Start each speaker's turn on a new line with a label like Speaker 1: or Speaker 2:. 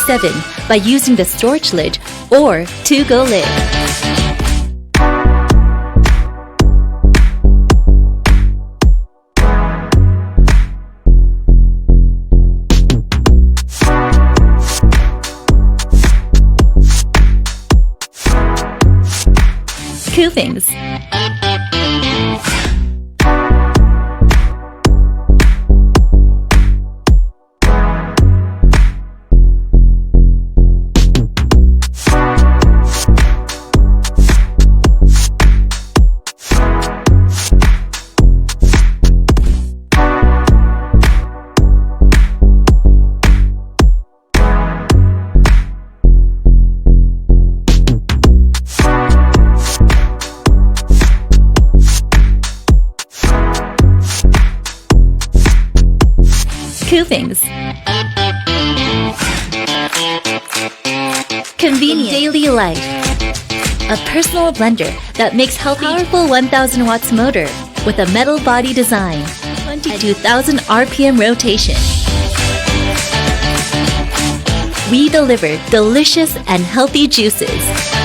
Speaker 1: 24/7 by using the storage lid or to-go lid. Coopings. Coopings. Convenient daily life. A personal blender that makes healthy, powerful 1000 watts motor with a metal body design, 22,000 RPM rotation. We deliver delicious and healthy juices.